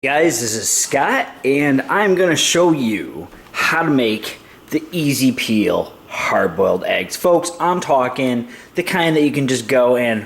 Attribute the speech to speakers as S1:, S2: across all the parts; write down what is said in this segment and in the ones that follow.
S1: Guys, this is Scott, and I'm going to show you how to make the easy peel hard-boiled eggs. Folks, I'm talking the kind that you can just go and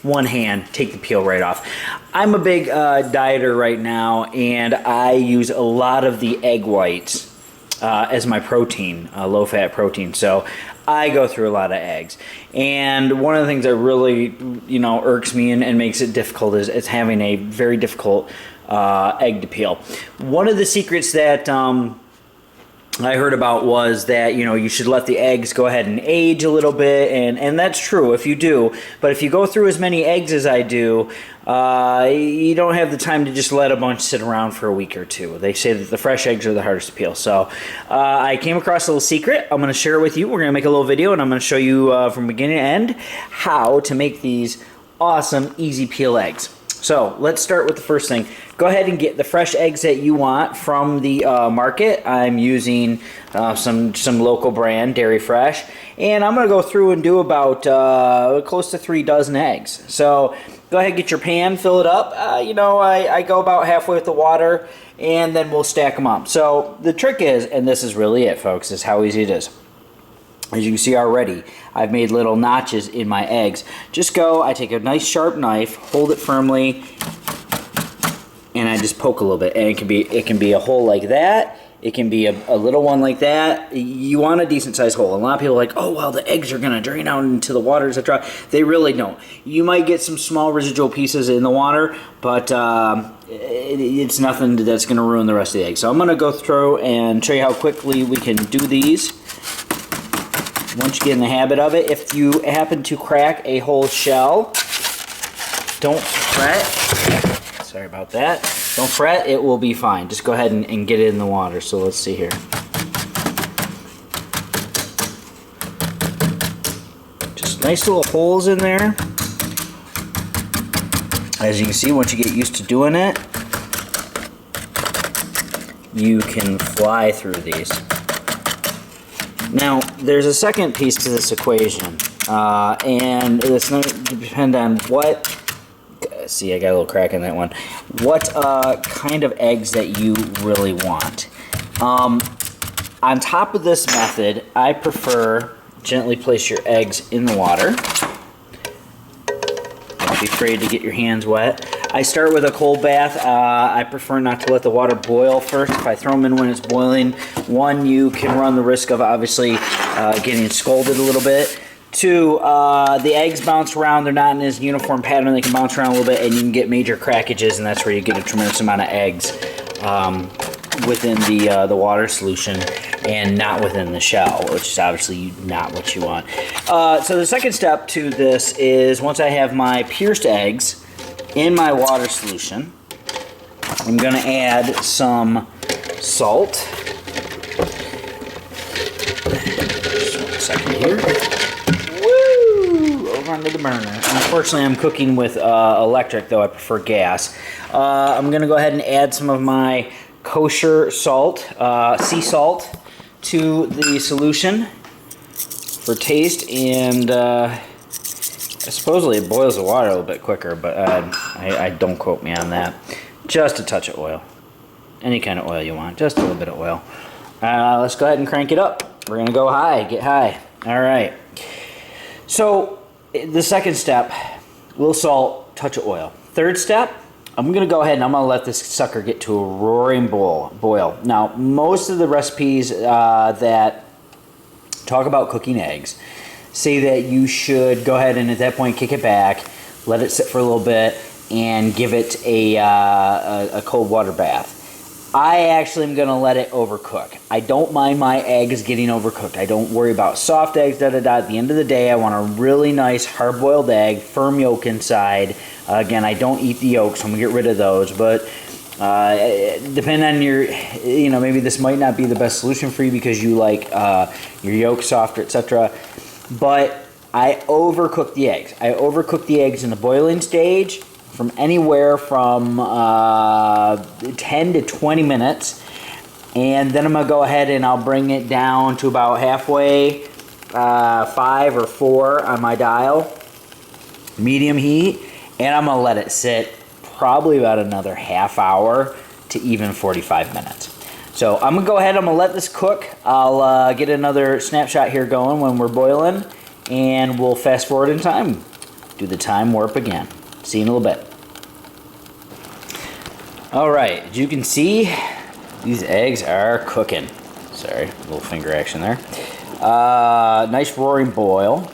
S1: one hand take the peel right off. I'm a big dieter right now, and I use a lot of the egg whites as my protein, low-fat protein. So I go through a lot of eggs, and one of the things that really, irks me and makes it difficult is having a very difficult egg to peel. One of the secrets that I heard about was that you should let the eggs go ahead and age a little bit, and that's true if you do. But if you go through as many eggs as I do, you don't have the time to just let a bunch sit around for a week or two. They say that the fresh eggs are the hardest to peel. So I came across a little secret. I'm going to share it with you. We're going to make a little video, and I'm going to show you from beginning to end how to make these awesome easy peel eggs. So let's start with the first thing. Go ahead and get the fresh eggs that you want from the market. I'm using some local brand, Dairy Fresh, and I'm going to go through and do about close to 3 dozen eggs. So go ahead and get your pan, fill it up. I go about halfway with the water, and then we'll stack them up. So the trick is, and this is really it, folks, is how easy it is. As you can see already, I've made little notches in my eggs. Just go, I take a nice sharp knife, hold it firmly, and I just poke a little bit. And it can be a hole like that. It can be a little one like that. You want a decent sized hole. A lot of people are like, oh, well, the eggs are going to drain out into the water, etc. They really don't. You might get some small residual pieces in the water, but it's nothing that's going to ruin the rest of the egg. So I'm going to go through and show you how quickly we can do these. Once you get in the habit of it, if you happen to crack a whole shell, don't fret. Sorry about that. Don't fret, it will be fine. Just go ahead and get it in the water. So let's see here. Just nice little holes in there. As you can see, once you get used to doing it, you can fly through these. Now, there's a second piece to this equation, and it's going to depend on what, see, I got a little crack in that one, what kind of eggs that you really want. On top of this method, I prefer gently place your eggs in the water. Don't be afraid to get your hands wet. I start with a cold bath. I prefer not to let the water boil first. If I throw them in when it's boiling, one, you can run the risk of obviously getting scalded a little bit. Two, the eggs bounce around. They're not in this uniform pattern. They can bounce around a little bit, and you can get major crackages, and that's where you get a tremendous amount of eggs within the water solution and not within the shell, which is obviously not what you want. So the second step to this is once I have my pierced eggs in my water solution, I'm going to add some salt. Just 1 second here. Woo! Over onto the burner. Unfortunately, I'm cooking with electric, though I prefer gas. I'm going to go ahead and add some of my kosher salt, sea salt, to the solution for taste, and supposedly it boils the water a little bit quicker, but I don't quote me on that. Just a touch of oil. Any kind of oil you want. Just a little bit of oil. Let's go ahead and crank it up. We're going to go high. Get high. All right. So the second step, little salt, touch of oil. Third step, I'm going to go ahead and I'm going to let this sucker get to a roaring boil. Now, most of the recipes that talk about cooking eggs say that you should go ahead and at that point kick it back, let it sit for a little bit, and give it a cold water bath. I actually am going to let it overcook. I don't mind my eggs getting overcooked. I don't worry about soft eggs, At the end of the day, I want a really nice hard-boiled egg, firm yolk inside. Again, I don't eat the yolks, so I'm going to get rid of those, but depending on your, maybe this might not be the best solution for you because you like your yolk softer, etc. But I overcook the eggs. I overcook the eggs in the boiling stage from anywhere from 10 to 20 minutes. And then I'm going to go ahead and I'll bring it down to about halfway, 5 or 4 on my dial, medium heat. And I'm going to let it sit probably about another half hour to even 45 minutes. So I'm gonna go ahead, I'm gonna let this cook. I'll get another snapshot here going when we're boiling, and we'll fast forward in time. Do the time warp again. See you in a little bit. All right, as you can see, these eggs are cooking. Sorry, a little finger action there. Nice roaring boil,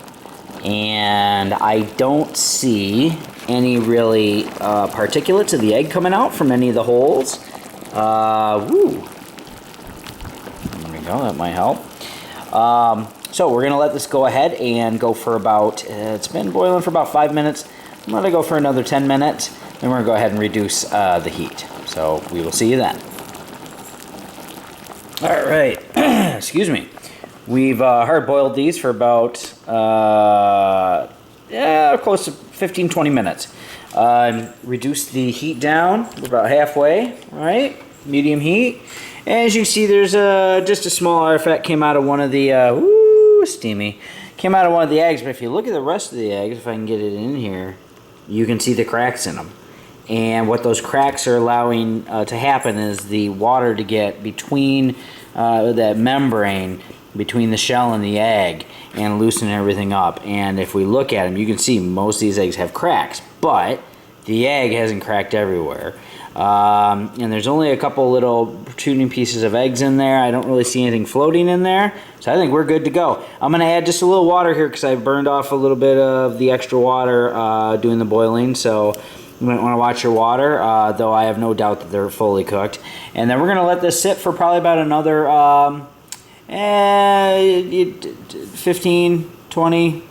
S1: and I don't see any really particulates of the egg coming out from any of the holes. Woo. There we go, that might help. So we're gonna let this go ahead and go for about, it's been boiling for about 5 minutes. I'm gonna go for another 10 minutes, then we're gonna go ahead and reduce the heat. So we will see you then. All right, excuse me. We've hard boiled these for about, close to 15-20 minutes. Reduce the heat down, we're about halfway, right? Medium heat. And as you can see, there's just a small artifact came out of one of the, steamy. Came out of one of the eggs, but if you look at the rest of the eggs, if I can get it in here, you can see the cracks in them. And what those cracks are allowing to happen is the water to get between that membrane, between the shell and the egg, and loosen everything up. And if we look at them, you can see most of these eggs have cracks, but the egg hasn't cracked everywhere. And there's only a couple little protruding pieces of eggs in there. I don't really see anything floating in there, so I think we're good to go. I'm gonna add just a little water here because I burned off a little bit of the extra water doing the boiling, so you might want to watch your water, though I have no doubt that they're fully cooked. And then we're gonna let this sit for probably about another 15-20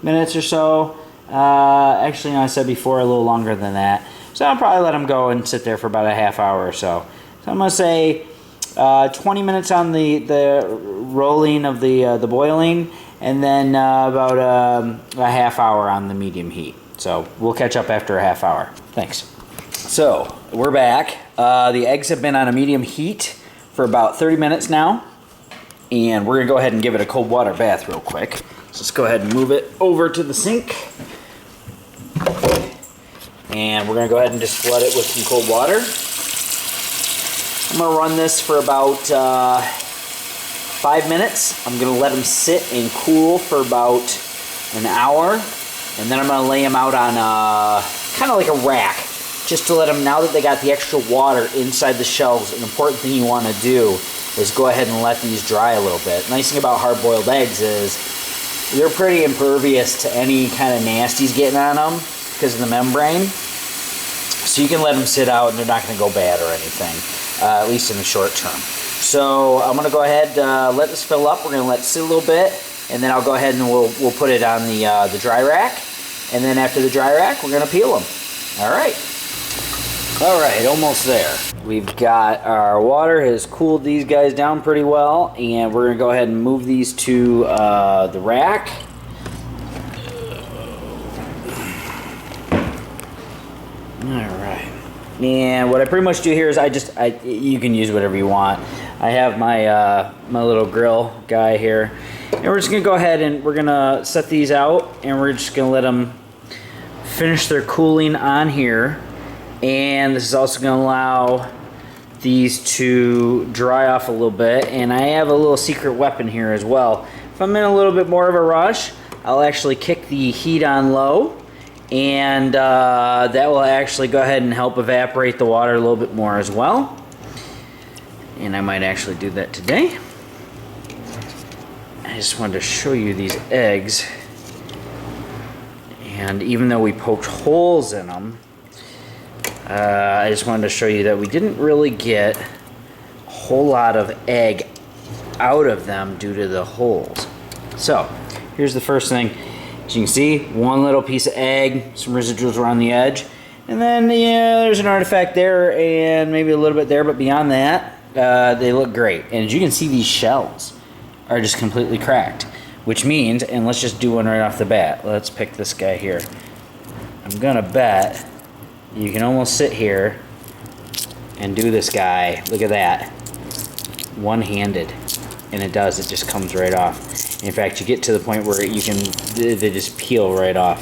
S1: minutes or so. Actually, no, I said before a little longer than that. So I'll probably let them go and sit there for about a half hour or so. So I'm gonna say 20 minutes on the rolling of the boiling, and then about a half hour on the medium heat. So we'll catch up after a half hour. Thanks. So we're back. The eggs have been on a medium heat for about 30 minutes now, and we're gonna go ahead and give it a cold water bath real quick. So let's go ahead and move it over to the sink. And we're gonna go ahead and just flood it with some cold water. I'm gonna run this for about 5 minutes. I'm gonna let them sit and cool for about an hour. And then I'm gonna lay them out on kind of like a rack, just to let them, now that they got the extra water inside the shells, an important thing you wanna do is go ahead and let these dry a little bit. Nice thing about hard-boiled eggs is they're pretty impervious to any kind of nasties getting on them because of the membrane. So you can let them sit out and they're not gonna go bad or anything, at least in the short term. So I'm gonna go ahead, let this fill up. We're gonna let it sit a little bit, and then I'll go ahead and we'll put it on the dry rack. And then after the dry rack, we're gonna peel them. All right, almost there. We've got our water has cooled these guys down pretty well, and we're gonna go ahead and move these to the rack. Alright, and what I pretty much do here is you can use whatever you want. I have my my little grill guy here, and we're just gonna go ahead and we're gonna set these out, and we're just gonna let them finish their cooling on here. And this is also gonna allow these to dry off a little bit. And I have a little secret weapon here as well. If I'm in a little bit more of a rush, I'll actually kick the heat on low, and that will actually go ahead and help evaporate the water a little bit more as well. And I might actually do that today. I just wanted to show you these eggs, and even though we poked holes in them, I just wanted to show you that we didn't really get a whole lot of egg out of them due to the holes. So here's the first thing. As you can see, one little piece of egg, some residuals around the edge, and then there's an artifact there and maybe a little bit there, but beyond that, they look great. And as you can see, these shells are just completely cracked, which means, and let's just do one right off the bat. Let's pick this guy here. I'm gonna bet you can almost sit here and do this guy. Look at that, one-handed, and it just comes right off. In fact, you get to the point where you can, they just peel right off.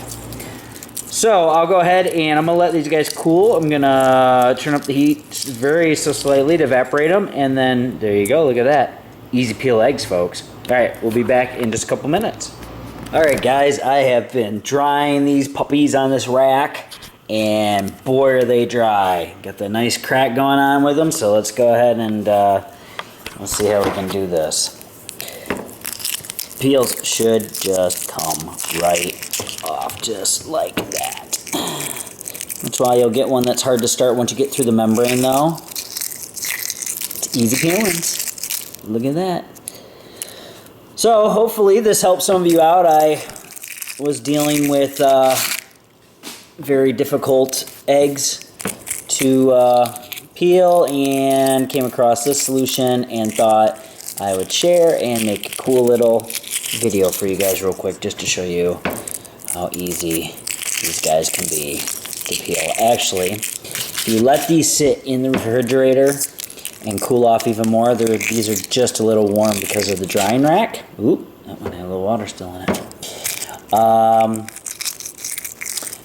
S1: So I'll go ahead and I'm gonna let these guys cool. I'm gonna turn up the heat very so slightly to evaporate them, and then there you go. Look at that, easy peel eggs, folks. All right, we'll be back in just a couple minutes. All right, guys, I have been drying these puppies on this rack, and boy are they dry. Got the nice crack going on with them, so let's go ahead and let's see how we can do this. Peels should just come right off, just like that. That's why you'll get one that's hard to start once you get through the membrane, though. It's easy peelings. Look at that. So hopefully this helps some of you out. I was dealing with very difficult eggs to peel and came across this solution and thought I would share and make a cool little video for you guys real quick just to show you how easy these guys can be to peel. Actually, if you let these sit in the refrigerator and cool off even more, these are just a little warm because of the drying rack. Oop, that one had a little water still in it.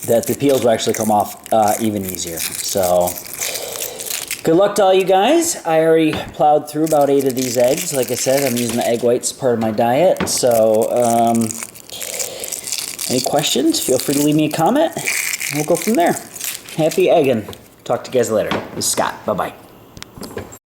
S1: That the peels will actually come off even easier. So good luck to all you guys. I already plowed through about 8 of these eggs. Like I said, I'm using the egg whites as part of my diet. So any questions, feel free to leave me a comment. We'll go from there. Happy egging. Talk to you guys later. This is Scott. Bye-bye.